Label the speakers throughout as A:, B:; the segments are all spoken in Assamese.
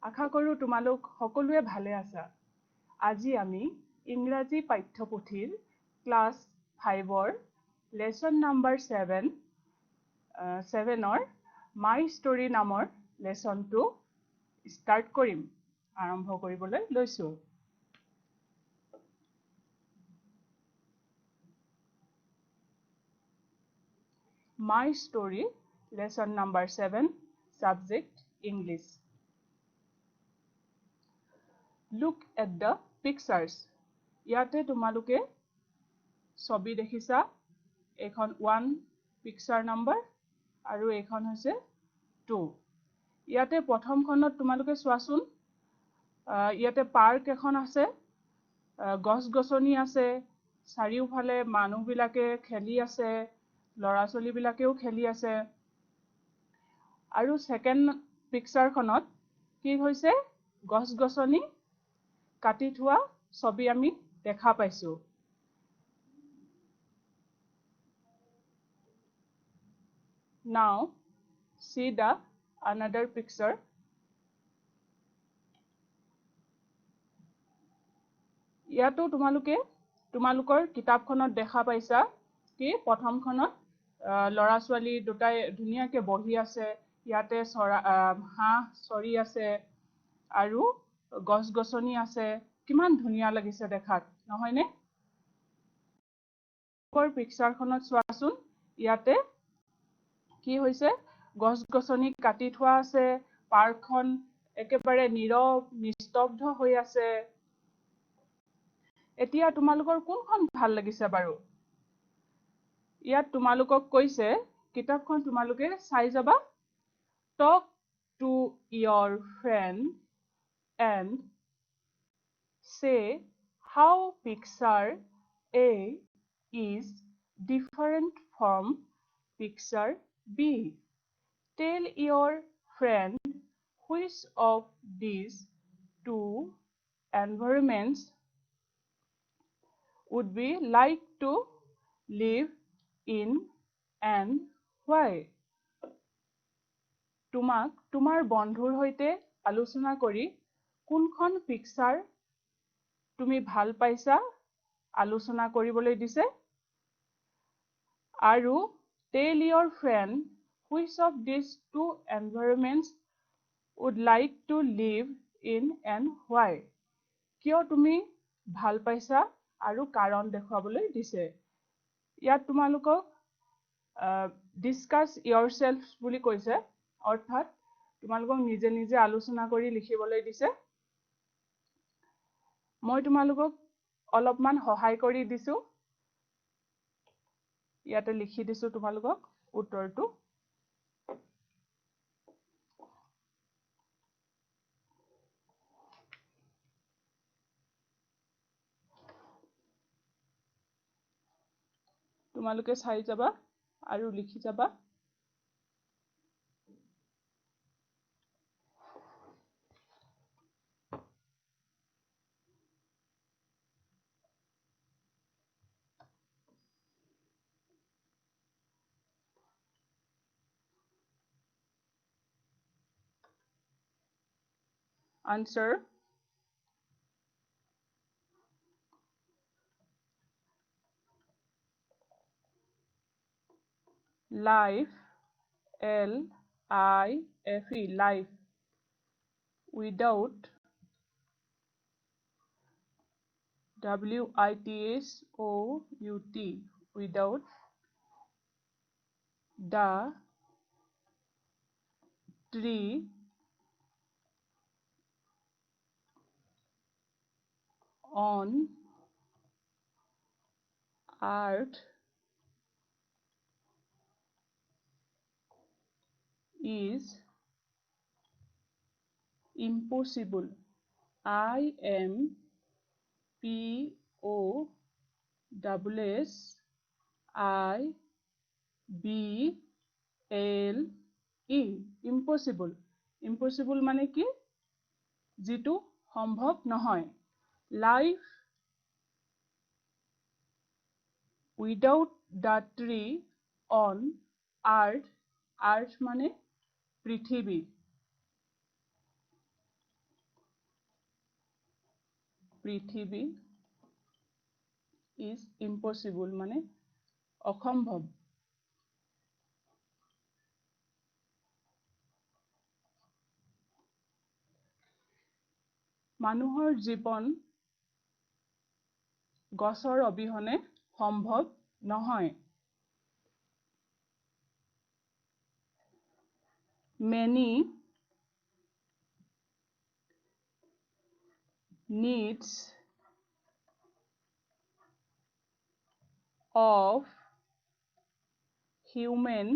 A: আশা কৰো তোমালোক সকলোৱে ভালে আছা। আজি আমি ইংৰাজী পাঠ্যপুথিৰ ক্লাছ 5ৰ লেসন নাম্বাৰ 7ৰ মাই ষ্টৰী নামৰ লেসনটো ষ্টাৰ্ট কৰিম। আৰম্ভ কৰিবলৈ লৈছো। My story, lesson number 7, subject English. Look at the pictures. ইয়াতে তোমালোকে ছবি দেখিছা। এখন 1 picture number আৰু এখন হৈছে 2। ইয়াতে প্ৰথমখনত তোমালোকে চোৱাচোন। ইয়াতে পাৰ্ক এখন আছে। গছ-গছনি আছে। চাৰিওফালে মানুহবিলাকে খেলি আছে। ল'ৰা-ছোৱালীবিলাকেও খেলি আছে। আৰু সেকেন্ড পিকচাৰখনত কি হৈছে গছ-গছনি কাটি থোৱা ছবি আমি দেখা পাইছো। Now see the another picture. ইয়াতো তোমালোকৰ কিতাপখনত দেখা পাইছা কি প্ৰথমখনত ল'ৰা-ছোৱালী দুটাই ধুনীয়াকে বহি আছে। ইয়াতে হাঁহ চৰি আছে আৰু গছ-গছনি আছে। কিমান ধুনীয়া লাগিছে দেখাত, নহয়নে? পিকচাৰখনত চোৱাচোন। ইয়াতে কি হৈছে গছ-গছনি কাটি থোৱা আছে। পাৰ্কখন একেবাৰে নীৰৱ নিস্তব্ধ হৈ আছে। এতিয়া তোমালোকৰ কোনখন ভাল লাগিছে বাৰু? ইয়াত তোমালোকক কৈছে কিতাপখন তোমালোকে চাই যাবা। Talk to your friend and say how picture A is different from picture B. Tell your friend which of these two environments would be like to live in and why. তোমাৰ বন্ধুৰ সৈতে আলোচনা কৰি কোনখন পিকচাৰ তুমি ভাল পাইছা আলোচনা কৰিবলৈ দিছে। আৰু tell your friend which of these two environments would like to live in and why. কিয় তুমি ভাল পাইছা আৰু কাৰণ দেখুৱাবলৈ দিছে। ইয়াত তোমালোকক discuss yourself বুলি কৈছে। অৰ্থাৎ তোমালোকক নিজে নিজে আলোচনা কৰি লিখিবলৈ দিছে। মই তোমালোকক অলপমান সহায় কৰি দিছো। ইয়াতে লিখি দিছো তোমালোকক উত্তৰটো। তোমালোকে চাই যাবা আৰু লিখি যাবা। Answer. Life, L-I-F-E, life, without, W-I-T-H-O-U-T, without the tree on earth is impossible. I-M-P-O-S-S-I-B-L-E, impossible. Impossible মানে কি? যিটো সম্ভৱ নহয়। Life without the tree on earth, earth মানে পৃথিৱী। পৃথিৱী is impossible মানে অসম্ভৱ। মানুহৰ জীৱন গছৰ অবিহনে সম্ভৱ নহয়। Many needs of human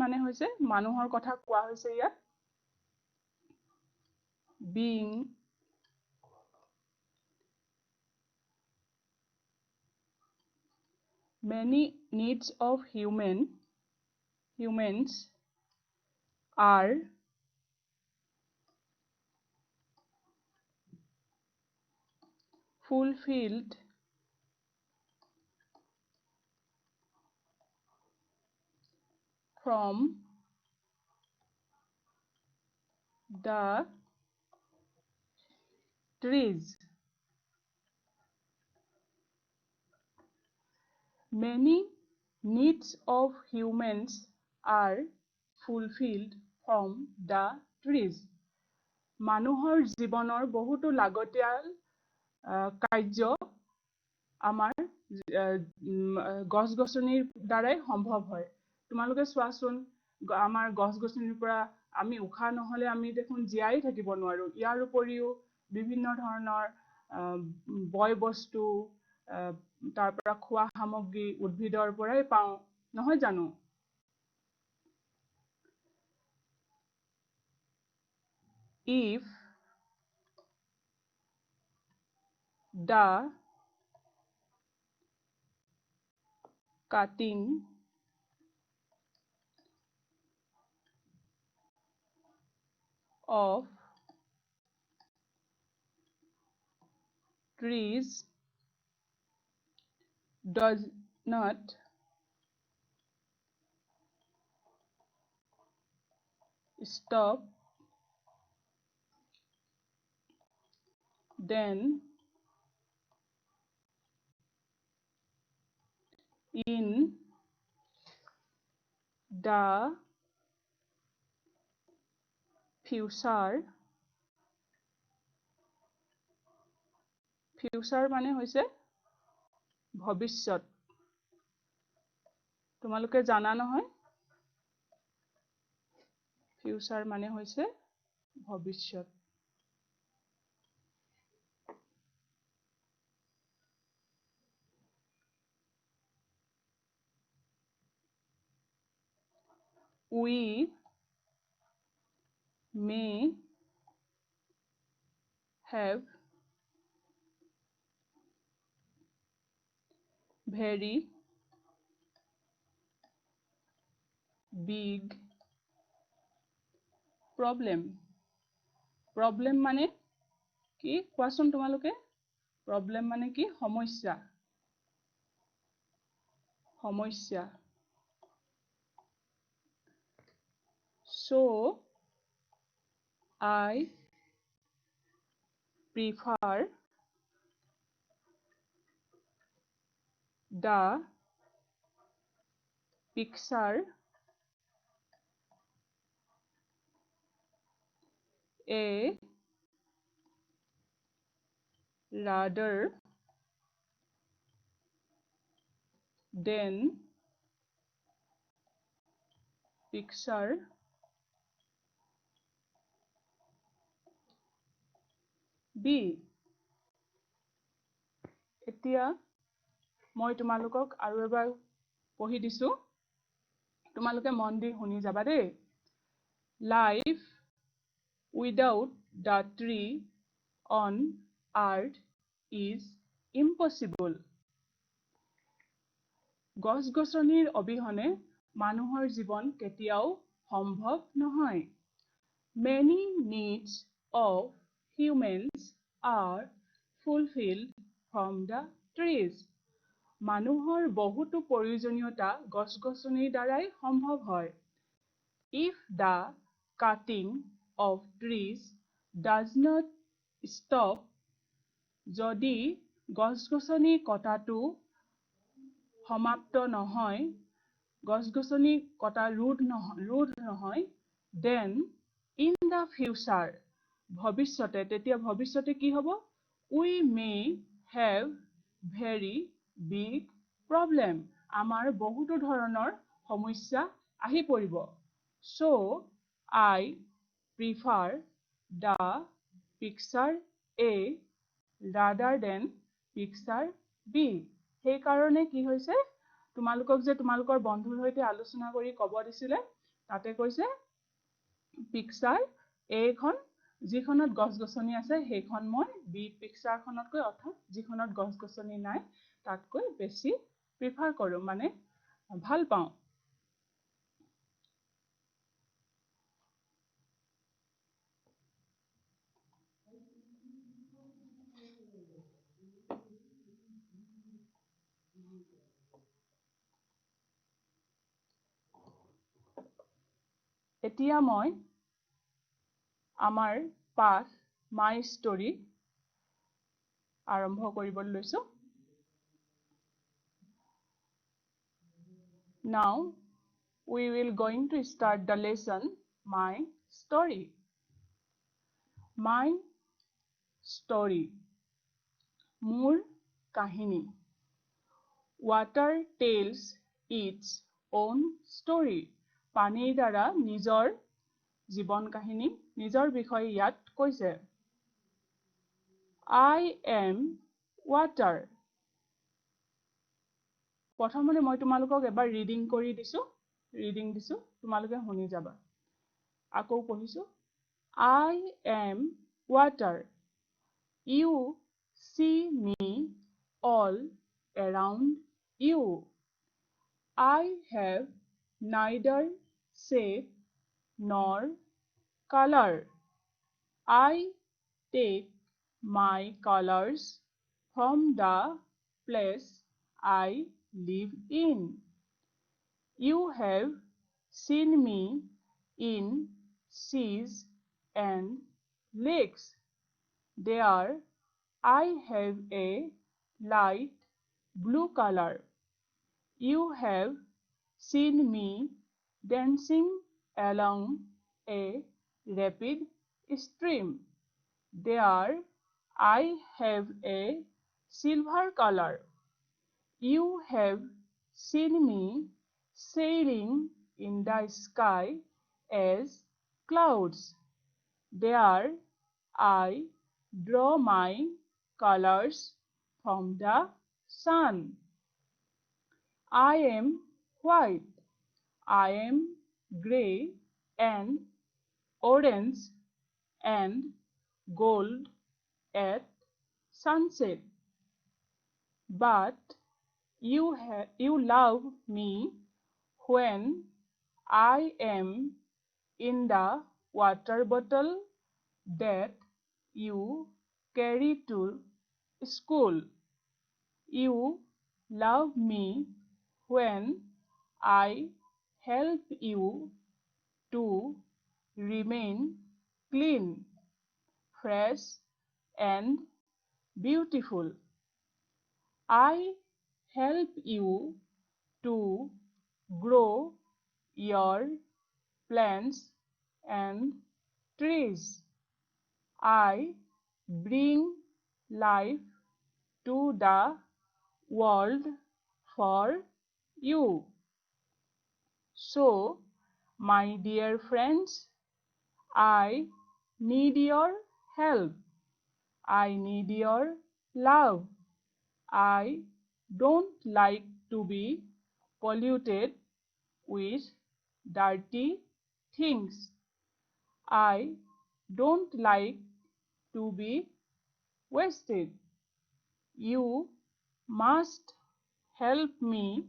A: মানে হৈছে মানুহৰ কথা কোৱা হৈছে ইয়াত। Being many needs of humans are fulfilled from the trees. Many needs of humans are fulfilled from the trees. মানুহৰ জীৱনৰ বহুতো লাগতিয়াল কাৰ্য আমাৰ গছ-গছনিৰ দ্বাৰাই সম্ভৱ হয়। তোমালোকে চোৱাচোন আমাৰ গছ-গছনিৰ পৰা আমি উশাহ নহলে আমি দেখোন জীয়াই থাকিব নোৱাৰো। ইয়াৰ উপৰিও বিভিন্ন ধৰণৰ বয় বস্তু তাৰ পৰা খোৱা সামগ্ৰী উদ্ভিদৰ পৰাই পাওঁ, নহয় জানো? If the cutting of trees does not stop, then in the future মানে হৈছে ভৱিষ্যত। তোমালোকে জানা নহয়? ফিউচাৰ মানে হৈছে ভৱিষ্যত। We may have very big problem মানে কি কোৱাচোন তোমালোকে? problem মানে কি? সমস্যা। So I prefer the picture a rather than picture B. এতিয়া মই তোমালোকক আৰু এবাৰ পঢ়ি দিছো। তোমালোকে মন দি শুনি যাবা দেই। Life without the tree on earth is impossible. গছ-গছনিৰ অবিহনে মানুহৰ জীৱন কেতিয়াও সম্ভৱ নহয়। Many needs of humans are fulfilled from the trees. মানুহৰ বহুতো প্ৰয়োজনীয়তা গছ-গছনিৰ দ্বাৰাই সম্ভৱ হয়। If the cutting of trees does not stop, যদি গছ-গছনি কটাটো সমাপ্ত নহয়, গছ-গছনি কটা ৰোধ নহয়, then in the future, ভৱিষ্যতে, তেতিয়া ভৱিষ্যতে কি হ'ব? We may have very big problem. আমাৰ বহুতো ধৰণৰ সমস্যা আহি পৰিব. So, I prefer the picture A rather than picture B. সেইকাৰণে কি হৈছে? তোমালোকক যে তোমালোকৰ বন্ধুৰ সৈতে আলোচনা কৰি ক'ব দিছিলে, তাতে কৈছে পিকচাৰ A খন যিখনত গছ-গছনি আছে সেইখন মই B পিকচাৰখনতকৈ অৰ্থাৎ যিখনত গছ-গছনি নাই তাতকৈ বেছি প্ৰিফাৰ কৰোঁ, মানে ভাল পাওঁ। এতিয়া মই আমাৰ পাঠ মাই ষ্টৰী আৰম্ভ কৰিবলৈ লৈছো। Now we will going to start the lesson my story. My story. মোৰ কাহিনী। Water tells its own story. পানীৰ দ্বাৰা নিজৰ জীৱন কাহিনী, নিজৰ বিষয়ে ইয়াত কৈছে। I am water. প্ৰথমতে মই তোমালোকক এবাৰ ৰিডিং কৰি দিছো, তোমালোকে শুনি যাবা। আকৌ পঢ়িছো। I am water. You see me all around you. I have neither shape nor color. I take my colors from the place I live in. You have seen me in seas and lakes. There I have a light blue color. You have seen me dancing along a rapid stream. There I have a silver color. You have seen me sailing in the sky as clouds. There I draw my colors from the sun. I am white. I am gray and orange and gold at sunset. But you love me when I am in the water bottle that you carry to school. You love me when I help you to remain clean, fresh, and beautiful. I help you to grow your plants and trees. I bring life to the world for you. So, my dear friends, I need your help. I need your love. I don't like to be polluted with dirty things. I don't like to be wasted. You must help me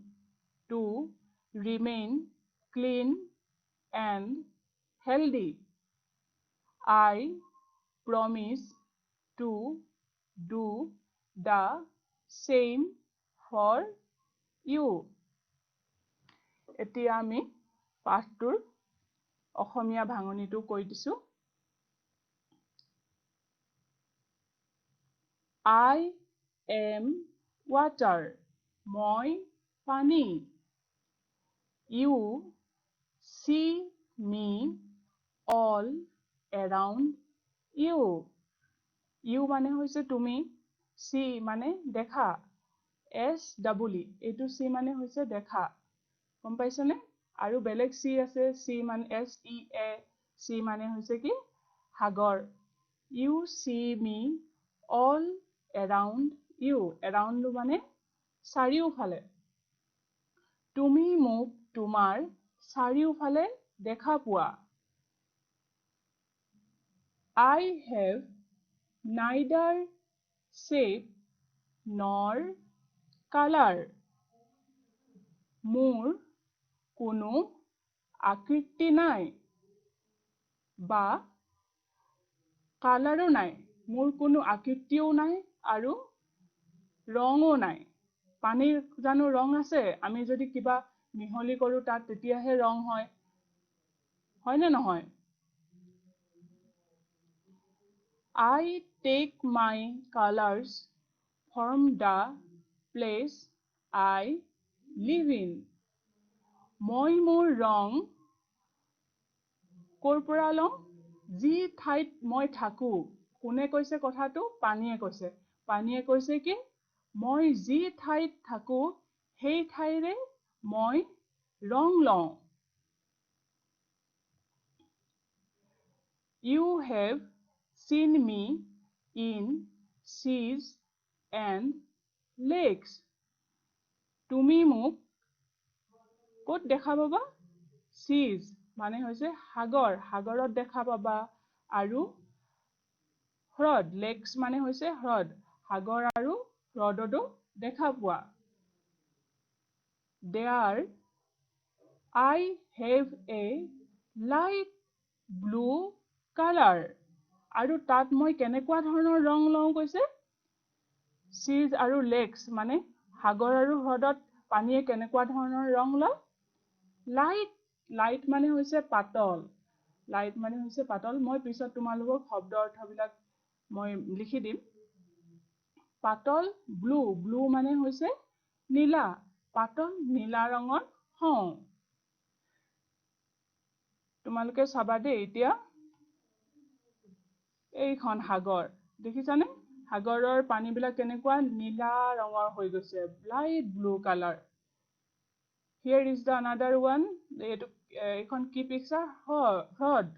A: to remain clean and healthy. I promise to do the same for you. এতিয়া আমি পাঠটোৰ অসমীয়া ভাঙনিটো কৈ দিছো। I am water. মই পানী. You see me all around you. You মানে হৈছে তুমি, see মানে দেখা, SEE এইটো see মানে হৈছে দেখা, গম পাইছনে? আৰু বেলেগ see আছে, see মানে SEA, see মানে হৈছে কি সাগৰ। You see me all around you. Around মানে চাৰিওফালে। তুমি মোক তোমাৰ চাৰিওফালে দেখা পোৱা। I have neither shape nor color. মোৰ কোনো আকৃতি নাই বা কালাৰো নাই। মোৰ কোনো আকৃতিও নাই আৰু ৰঙো নাই। পানীৰ জানো ৰং আছে? আমি যদি কিবা মিহলি কৰো তাত তেতিয়াহে ৰং হয়। হয়নে নহয়? I take my colors from the place I live in. মই মোৰ ৰং ক'ৰ পৰা লওঁ? যি ঠাইত মই থাকো। কোনে কৈছে কথাটো? পানীয়ে কৈছে। পানীয়ে কৈছে কি? মই যি ঠাইত থাকো সেই ঠাইৰে মই ৰং লওঁ। You have seen me in seas and lakes. তুমি মোক ক'ত দেখা পাবা? Seas মানে হৈছে সাগৰ, সাগৰত দেখা পাবা, আৰু হ্ৰদ, lakes মানে হৈছে হ্ৰদ, সাগৰ আৰু হ্ৰদতো দেখা পোৱা। There I have a light blue color. আৰু তাত মই কেনেকুৱা ধৰণৰ ৰং লওঁ কৈছে? Seas আৰু lakes মানে সাগৰ আৰু হ্ৰদত পানীয়ে কেনেকুৱা ধৰণৰ ৰং লয়? লাইট, লাইট মানে হৈছে পাতল, লাইট মানে হৈছে পাতল। মই পিছত তোমালোকক শব্দ অৰ্থবিলাক মই লিখি দিম। পাতল ব্লু, ব্লু মানে হৈছে নীলা, পাতল নীলা ৰঙৰ হওঁ। তোমালোকে চাবা দেই এতিয়া এইখন সাগৰ দেখিছানে? সাগৰৰ পানীবিলাক কেনেকুৱা নীলা ৰঙৰ হৈ গৈছে, light blue colour. Here is the another one. এইখন কি পিকচাৰ? হ্ৰদ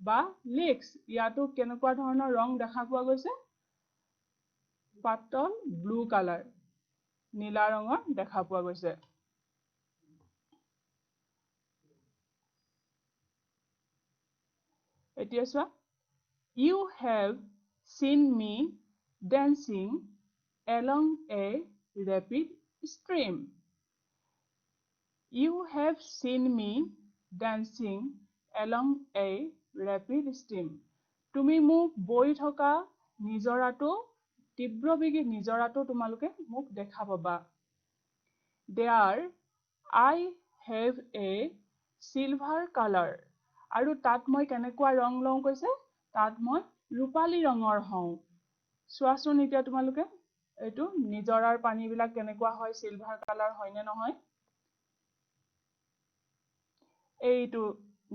A: বা লেকস। ইয়াতো কেনেকুৱা ধৰণৰ ৰং দেখা পোৱা গৈছে? পাতল ব্লু কালাৰ, নীলা ৰঙৰ দেখা পোৱা গৈছে। এতিয়া চোৱা। You have seen me dancing along a rapid stream. You have seen me dancing along a rapid stream. তুমি মোক বৈ থকা নিজৰাটো, তীব্ৰবেগী নিজৰাটো তোমালোকে মোক দেখা পাবা। There I have a silver color. আৰু তাত মই কেনেকুৱা ৰং লওঁ কৈছে? তাত মই ৰূপালী ৰঙৰ হওঁ। চোৱাচোন এতিয়া তোমালোকে এইটো নিজৰাৰ পানীবিলাক কেনেকুৱা হয়, চিলভাৰ কালাৰ হয়নে নহয়? এইটো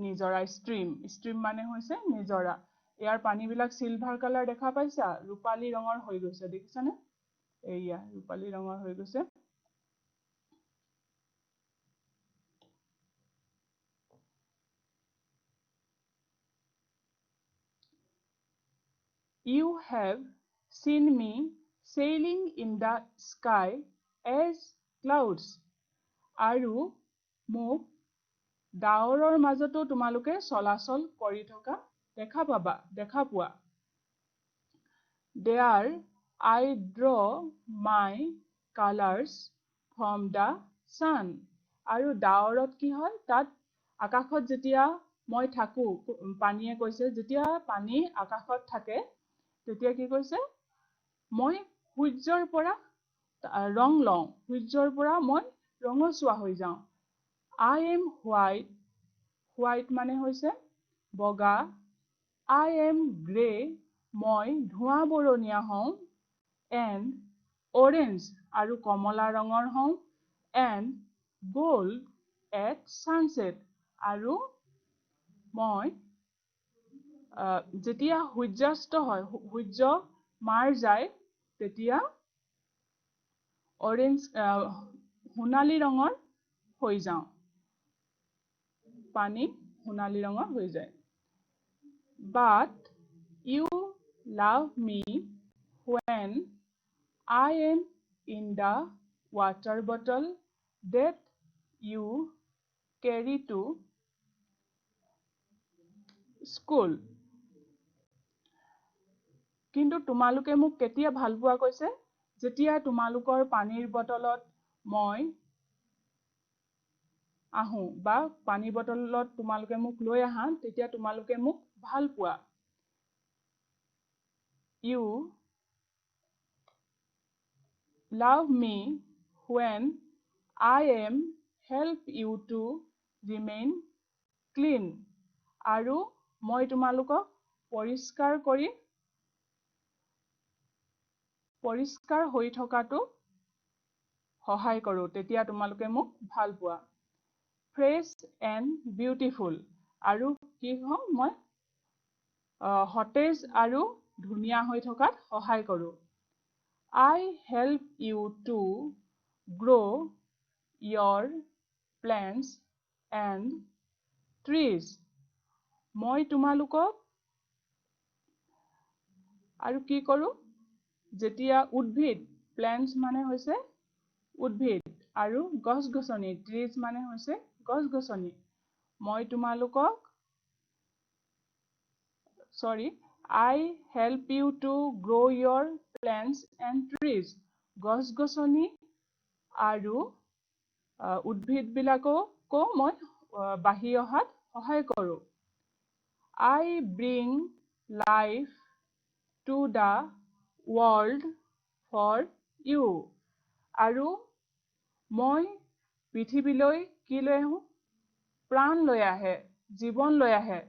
A: নিজৰা, ষ্ট্ৰীম, ষ্ট্ৰীম মানে হৈছে নিজৰা। ইয়াৰ পানীবিলাক চিলভাৰ কালাৰ দেখা পাইছা? ৰূপালী ৰঙৰ হৈ গৈছে, দেখিছানে? এইয়া ৰূপালী ৰঙৰ হৈ গৈছে। You have seen me sailing in the sky as clouds. আৰু মোক ডাৱৰৰ মাজতো তোমালোকে চলাচল কৰি থকা দেখা পাবা, দেখা পোৱা। There I draw my colors from the sun. আৰু ডাৱৰত কি হয়? তাত আকাশত যেতিয়া মই থাকো, পানীয়ে কৈছে যেতিয়া পানী আকাশত থাকে তেতিয়া কি কৈছে? মই সূৰ্যৰ পৰা ৰং লওঁ, সূৰ্যৰ পৰা মই ৰঙচুৱা হৈ যাওঁ। I am white, white মানে হৈছে বগা। I am grey, মই ধোঁৱা বৰণীয়া হওঁ। and orange আৰু কমলা ৰঙৰ হওঁ and gold at sunset আৰু মই যেতিয়া সূৰ্যাস্ত হয় সূৰ্য মাৰ যায় তেতিয়া orange সোণালী ৰঙৰ হৈ যাওঁ পানী সোণালী ৰঙৰ হৈ যায় but you love me when I am in the water bottle that you carry to school কিন্তু তোমালোকে মোক কেতিয়া ভাল পোৱা কৈছে যেতিয়া তোমালোকৰ পানীৰ বটলত মই আহো বা পানী বটলত তোমালোকে মোক লৈ আহা তেতিয়া তোমালোকে মোক ভাল পোৱা you love me when I am help you to remain clean আৰু মই তোমালোকক পৰিষ্কাৰ হৈ থকাটো সহায় কৰো তেতিয়া তোমালোকে মোক ভাল পোৱা fresh and beautiful আৰু কি হম মই সতেজ আৰু ধুনীয়া হৈ থকাত সহায় কৰো I help you to grow your plants and trees মই তোমালোকক আৰু কি কৰো যেতিয়া উদ্ভিদ plants মানে হৈছে উদ্ভিদ আৰু গছ-গছনি trees মানে হৈছে গছ-গছনি মই তোমালোকক I help you to grow your plants and trees গছ-গছনি আৰু উদ্ভিদ বিলাককো মই বাঢ়ি অহাত সহায় কৰো I bring life to the world for you আৰু মই পৃথিৱীলৈ কি লৈ আহো প্ৰাণ লৈ আহে জীৱন লৈ আহে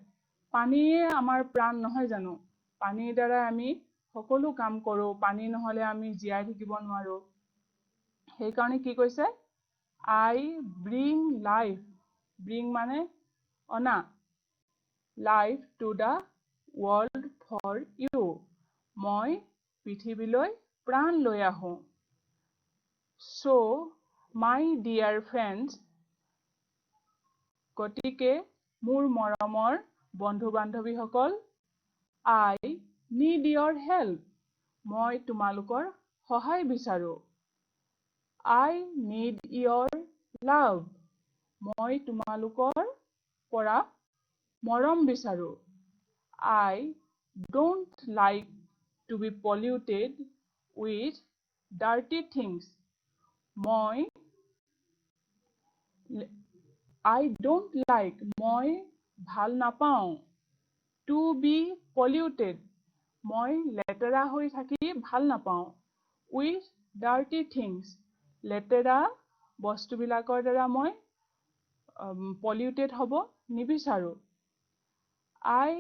A: পানীয়ে আমাৰ প্ৰাণ নহয় জানো পানীৰ দ্বাৰা আমি সকলো কাম কৰো পানী নহলে আমি জীয়াই থাকিব নোৱাৰো সেই কাৰণে কি কৈছে I bring life bring মানে অনা life to the world for you মই পৃথিৱীলৈ প্ৰাণ লৈ আহো so my dear friends গতিকে মোৰ মৰমৰ বন্ধু বান্ধৱীসকল I need your help মই তোমালোকৰ সহায় বিচাৰো I need your love মই তোমালোকৰ পৰা মৰম বিচাৰো I don't like to be polluted with dirty things মই I don't like মই ভাল নাপাওঁ to be polluted মই লেতেৰা হৈ থাকি ভাল নাপাওঁ with dirty things লেতেৰা বস্তুবিলাকৰ দ্বাৰা মই polluted হ'ব নিবিচাৰো I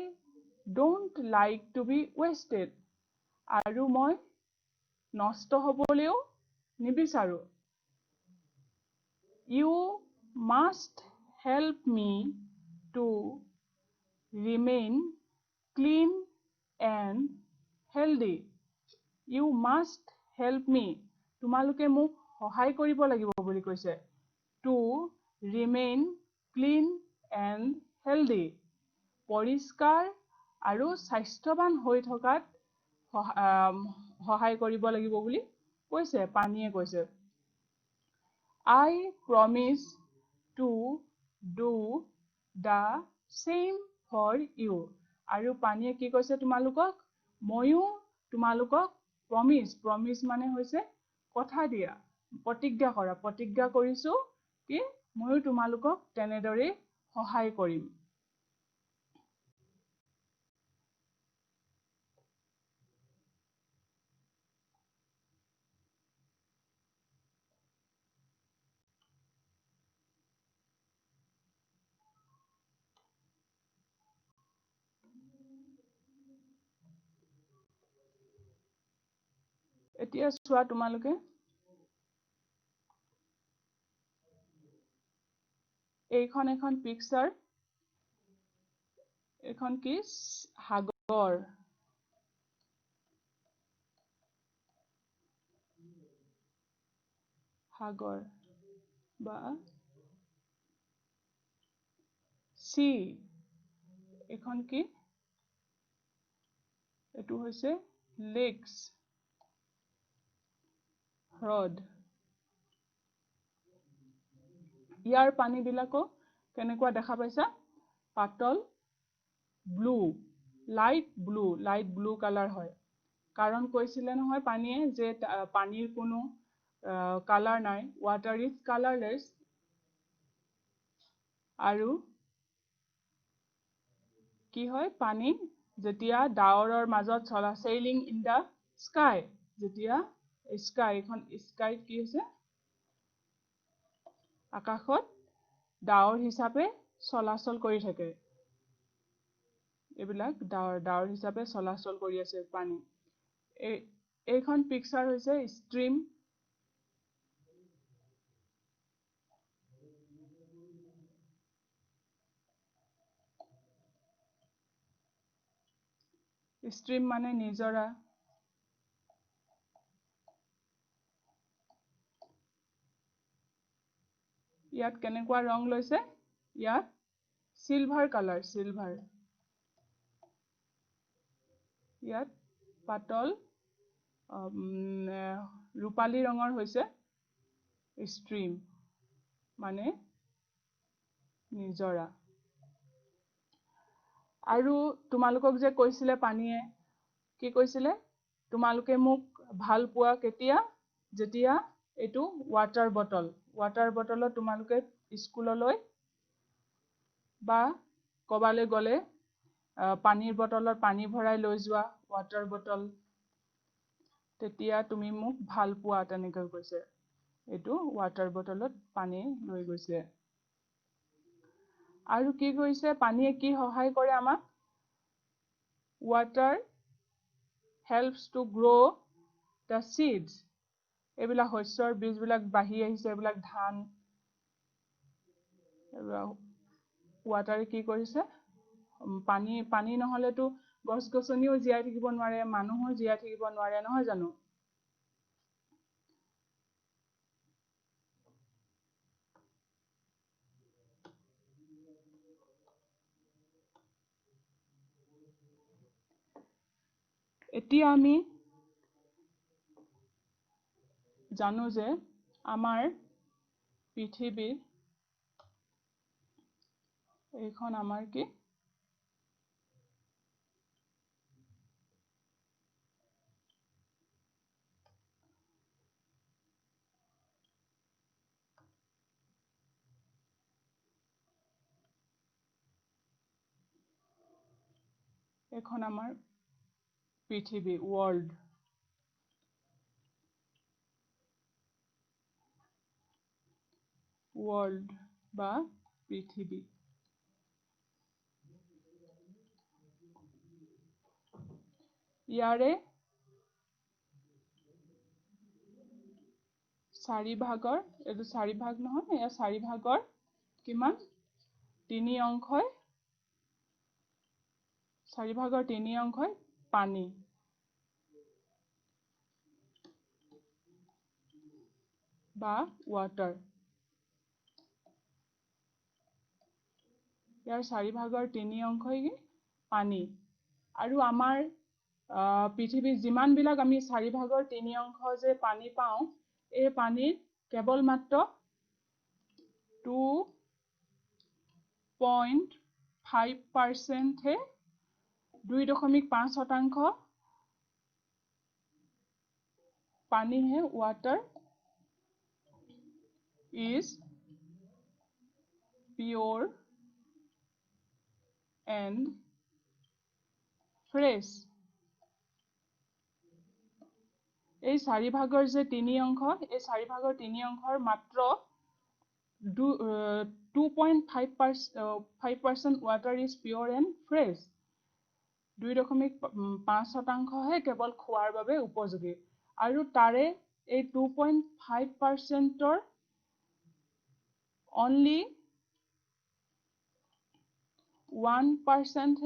A: don't like to be wasted আৰু মই নষ্ট হ'বলৈও নিবিচাৰো You must help me to remain clean and healthy You must help me তোমালোকে মোক সহায় কৰিব লাগিব বুলি কৈছে to remain clean and healthy পৰিষ্কাৰ আৰু স্বাস্থ্যৱান হৈ থকাত সহায় কৰিব লাগিব বুলি কৈছে পানীয়ে কৈছে I promise to do the same for you আৰু পানীয়ে কি কৈছে তোমালোকক ময়ো তোমালোকক promise মানে হৈছে কথা দিয়া প্ৰতিজ্ঞা কৰিছো কি ময়ো তোমালোকক তেনেদৰে সহায় কৰিম এতিয়া চোৱা তোমালোকে এইখন এখন পিকচাৰ এখন কি সাগৰ সাগৰ বা সি এখন কি এটো হৈছে লেকস হ্ৰদ ইয়াৰ পানী বিলাকো কেনেকুৱা দেখা পাইছা পাতল ব্লু লাইট ব্লু কালাৰ হয় কাৰণ কৈছিলে নহয় পানীয়ে যে পানীৰ কোনো কালাৰ নাই water is colorless আৰু কি হয় পানী যেতিয়া ডাৱৰৰ মাজত চলা sailing in the sky যেতিয়া sky এখন sky কি হৈছে আকাশত ডাৱৰ হিচাপে চলাচল কৰি থাকে এবিলাক ডাৱৰ হিচাপে চলাচল কৰি আছে পানী এইখন পিকচাৰ হৈছে stream stream মানে নিজৰা ইয়াত কেনেকুৱা ৰং লৈছে ইয়াত সিলভাৰ কালাৰ সিলভাৰ ইয়াত পাতল ৰূপালী ৰঙৰ হৈছে stream মানে নিজৰা আৰু তোমালোকক যে কৈছিলে পানীয়ে কি কৈছিলে তোমালোকে মোক ভাল পোৱা কেতিয়া যেতিয়া এটো water bottle তোমালোকে স্কুললৈ বা কবালৈ গলে পানীৰ বটলত পানী ভৰাই লৈ যোৱা water bottle তেতিয়া তুমি মোক ভাল পোৱা তেনেকৈ কৈছে এটো water bottle পানী লৈ গৈছে আৰু কি কৈছে পানীয়ে কি সহায় কৰে আমাক water helps to grow the seeds এইবিলাক শস্যৰ বীজবিলাক বাঢ়ি আহিছে এইবিলাক ধান water কি কৰিছে পানী নহলেতো গছ-গছনিও জীয়াই থাকিব নোৱাৰে মানুহো জীয়াই থাকিব নোৱাৰে নহয় জানো এতিয়া আমি জানো যে আমাৰ পৃথিৱীৰ এইখন আমাৰ কি এইখন আমাৰ পৃথিৱী world বা পৃথিৱী ইয়াৰে চাৰি ভাগৰ এটো চাৰি ভাগ নহয় এয়া চাৰি ভাগৰ কিমান তিনি অংশই চাৰি ভাগৰ তিনি অংশই পানী বা water ইয়াৰ চাৰি ভাগৰ তিনি অংশই কি পানী আৰু আমাৰ পৃথিৱীৰ যিমান বিলাক আমি চাৰি ভাগৰ তিনি অংশ যে পানী পাওঁ এই পানীৰ কেৱল মাত্ৰ 2.5% হে 2.5% পানী হে water is pure and fresh এই চাৰি ভাগৰ যে তিনি অংশ এই চাৰি ভাগৰ তিনি অংশৰ মাত্ৰ 2.5% water is pure and fresh 2.5% হে কেৱল খোৱাৰ বাবে উপযোগী আৰু তাৰে এই 2.5%ৰ only 1%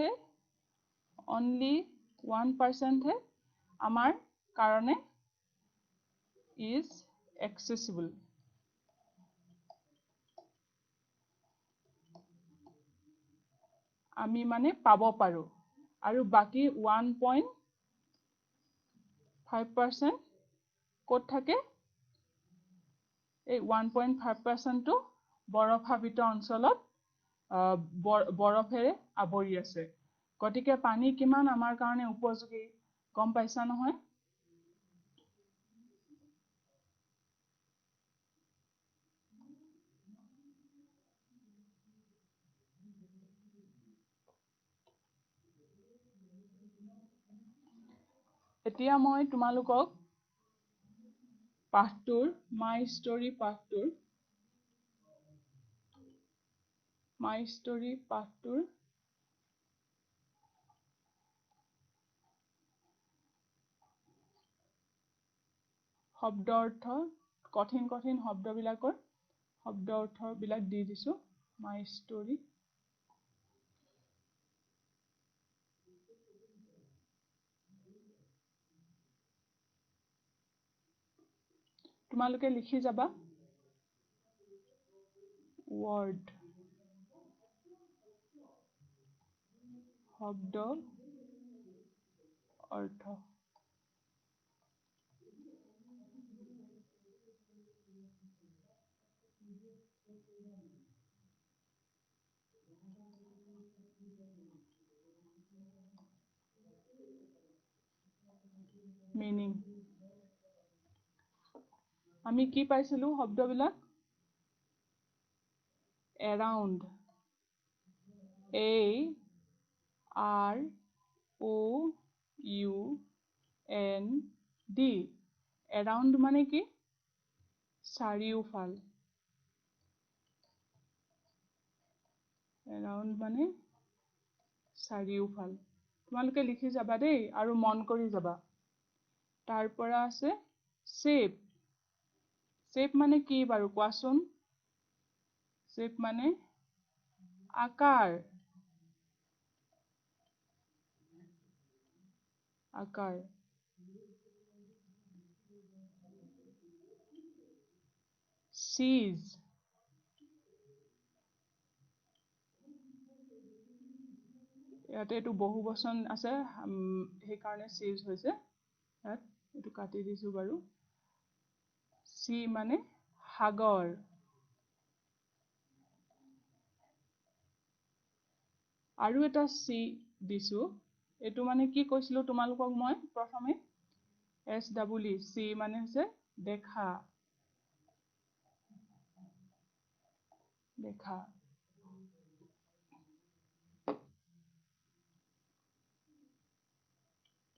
A: হে আমাৰ কাৰণে is accessible. আমি মানে পাব পাৰো আৰু বাকি 1.5% ক'ত থাকে এই 1.5% টো বৰফাবৃত অঞ্চলত বৰফেৰে আৱৰি আছে গতিকে পানী কিমান আমাৰ কাৰণে উপযোগী গম পাইছা নহয় এতিয়া মই তোমালোকক পাঠটোৰ মাই ষ্টৰী পাঠটোৰ শব্দ অৰ্থ কঠিন শব্দবিলাকৰ শব্দ অৰ্থবিলাক দি দিছো মাই ষ্টৰী তোমালোকে লিখি যাবা word শব্দ অৰ্থ meaning আমি কি পাইছিলো শব্দবিলাক around a r o u n d around মানে কি চাৰিওফাল around মানে চাৰিওফাল তোমালোকে লিখি যাবা দেই আৰু মন কৰি যাবা তাৰ পৰা আছে shape মানে কি বাৰু কোৱাচোন shape মানে আকাৰ seize ইয়াতে এটো বহু বচন আছে সেই কাৰণে seize হৈছে ইয়াত এটো কাটি দিছো বাৰু sea মানে সাগৰ আৰু এটা sea দিছো এটো মানে কি কৈছিলো তোমালোকক মই প্ৰথমে SWE sea মানে হৈছে দেখা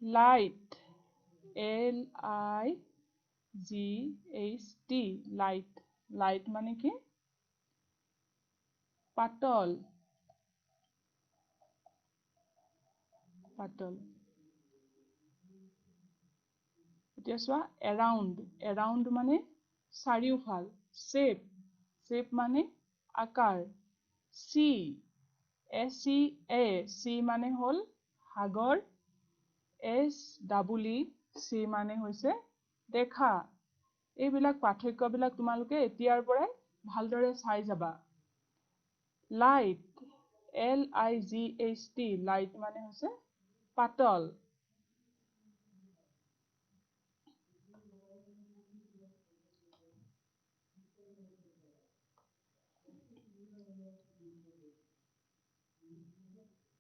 A: light LIGHT light মানে কি পাতল এতিয়া চোৱা around মানে চাৰিওফাল shape মানে আকাৰ sea মানে হল সাগৰ SWE মানে হৈছে দেখা এইবিলাক পাৰ্থক্যবিলাক তোমালোকে এতিয়াৰ পৰাই ভালদৰে চাই যাবা light LIGHT light মানে হৈছে পাতল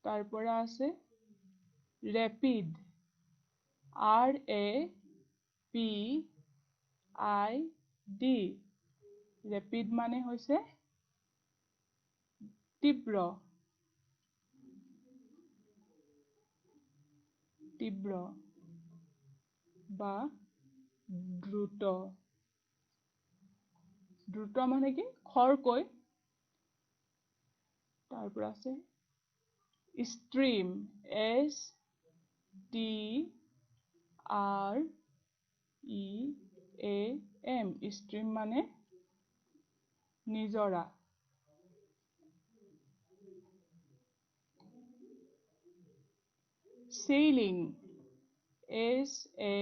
A: তাৰ পৰা আছে rapid RAPID rapid মানে হৈছে তীব্ৰ বা দ্ৰুত মানে কি খৰকৈ তাৰ পৰা আছে stream STREAM E-A-M stream মানে নিজৰা sailing S-A-I-L-I-N-G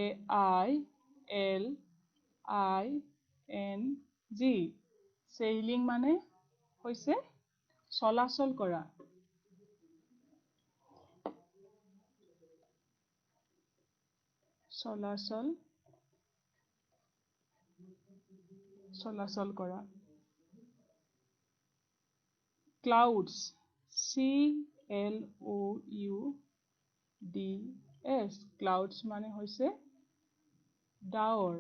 A: sailing মানে হৈছে চলাচল কৰা চলাচল কৰা clouds C-L-O-U-D-S clouds মানে হৈছে ডাৱৰ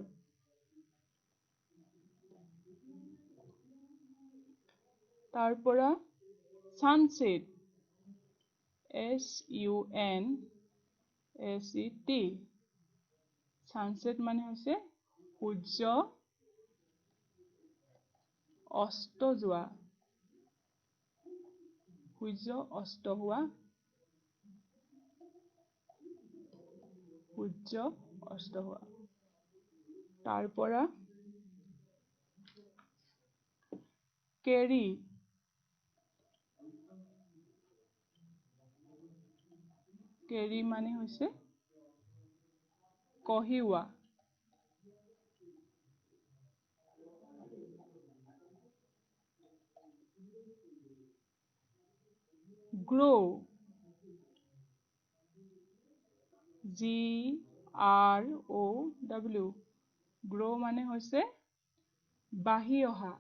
A: তাৰপৰা sunset S-U-N-S-E-T sunset মানে হৈছে সূৰ্য অস্ত যোৱা তাৰপৰা carry মানে হৈছে কঢ়িওৱা grow G-R-O-W grow মানে হৈছে বাঢ়ি অহা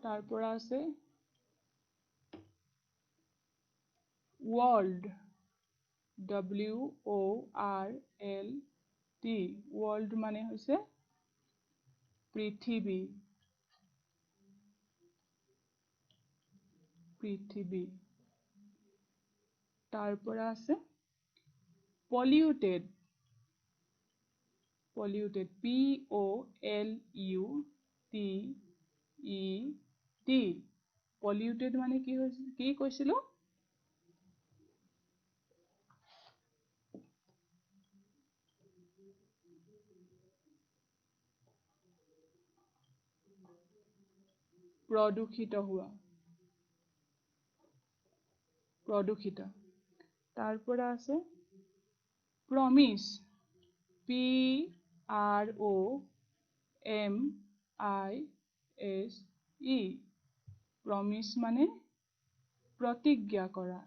A: তাৰপৰা আছে world W-O-R-L-D world মানে হৈছে পৃথিৱী তাৰপৰা আছে polluted P-O-L-U-T-E-D polluted মানে কি কৈছিলো প্ৰদূষিত তাৰপৰা আছে promise P-R-O-M-I-S-E promise মানে প্ৰতিজ্ঞা কৰা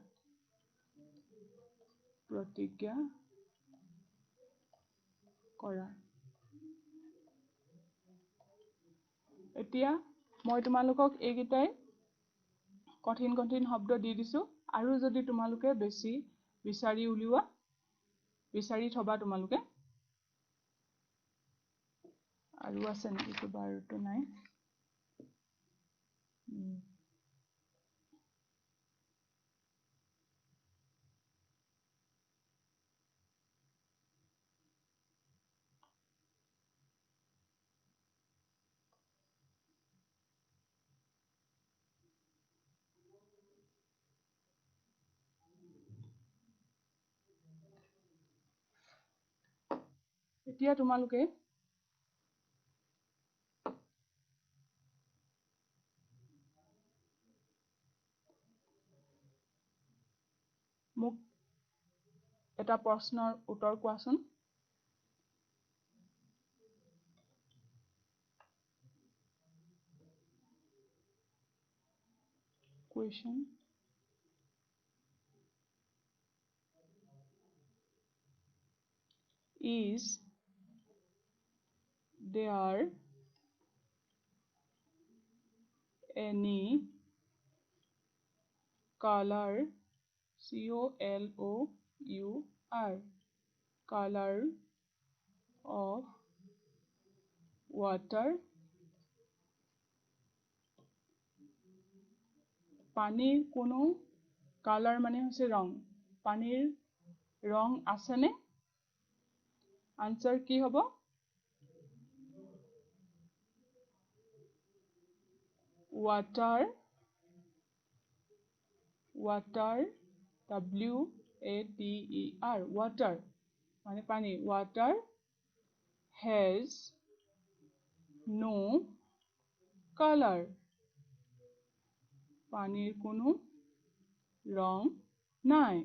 A: এতিয়া মই তোমালোকক এইকেইটাই কঠিন শব্দ দি দিছো আৰু যদি তোমালোকে বেছি বিচাৰি থবা তোমালোকে আৰু আছে নেকি কিবা আৰুতো নাই এতিয়া তোমালোকে মোক এটা প্ৰশ্নৰ উত্তৰ কোৱাচোন question is there any color C-O-L-O-U-R color of water পানীৰ কোনো কালাৰ মানে হৈছে ৰং পানীৰ ৰং আছে নে আনসাৰ কি হ'ব water, water, W-A-T-E-R, water মানে পানী, water has no color, পানির কোনো রং নাই।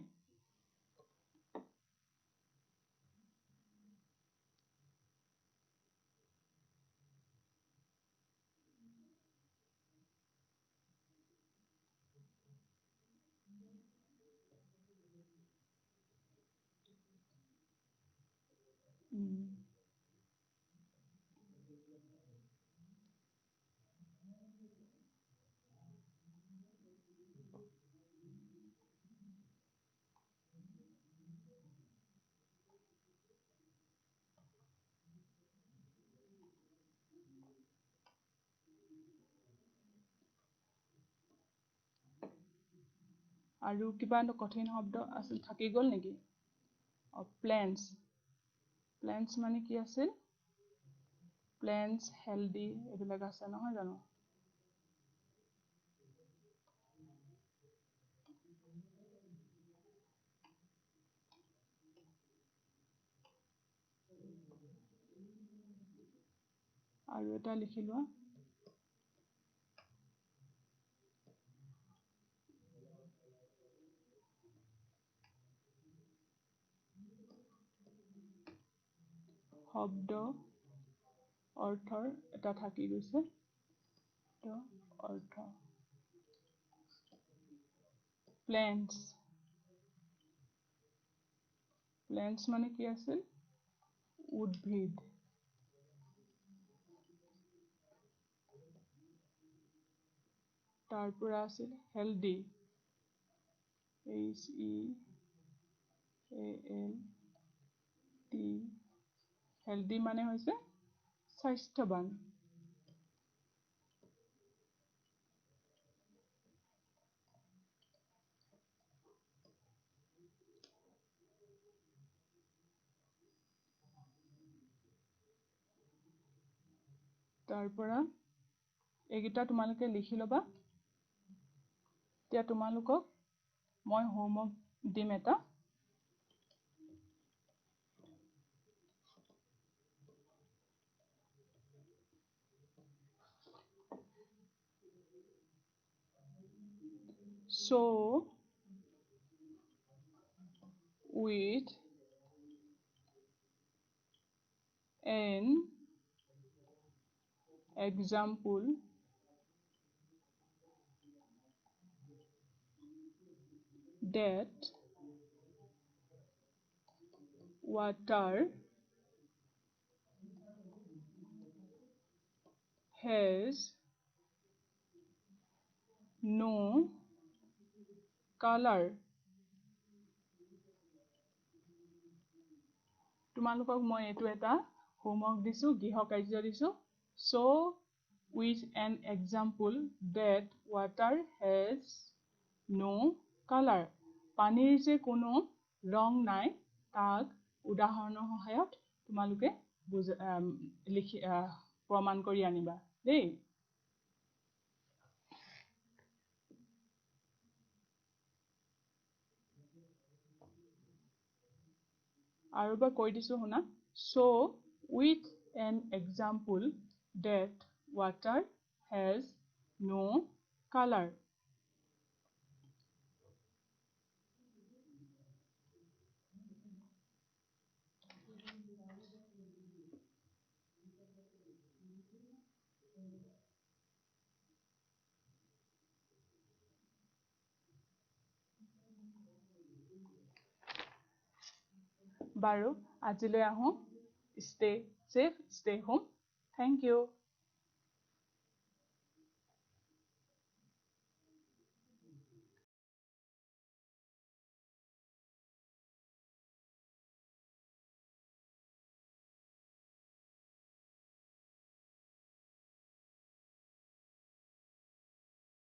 A: আৰু কিবা কঠিন শব্দ আছিল থাকি গ'ল নেকি? প্লেন্টছ, প্লেন্টছ মানে কি আছিল? প্লেন্টছ, হেল্ডি এইবিলাক আছে নহয় জানো? আৰু এটা লিখি লোৱা। শব্দ অৰ্থৰ এটা থাকি গৈছে, অৰ্থ। প্লেন্টছ, প্লেন্টছ মানে কি আছিল? উদ্ভিদ। তাৰ পৰা আছিল হেল্ডি, H-E-A-L-D, হেল্ডি মানে হৈছে স্বাস্থ্যৱান। তাৰ পৰা এইকেইটা তোমালোকে লিখি ল'বা। এতিয়া তোমালোকক মই হোমৱৰ্ক দিম এটা। So with an example that water has no color. তোমালোকক মই এইটো এটা হোমৱৰ্ক দিছো, গৃহ কাৰ্য দিছো। So with an example that water has no color. পানীৰ যে কোনো ৰং নাই তাক উদাহৰণৰ সহায়ত তোমালোকে লিখি প্ৰমাণ কৰি আনিবা দেই। আৰু এবাৰ কৈ দিছো শুনা। So with an example that water has no color. বাৰু আজিলৈ আহোঁ। Stay safe, stay home. Thank you.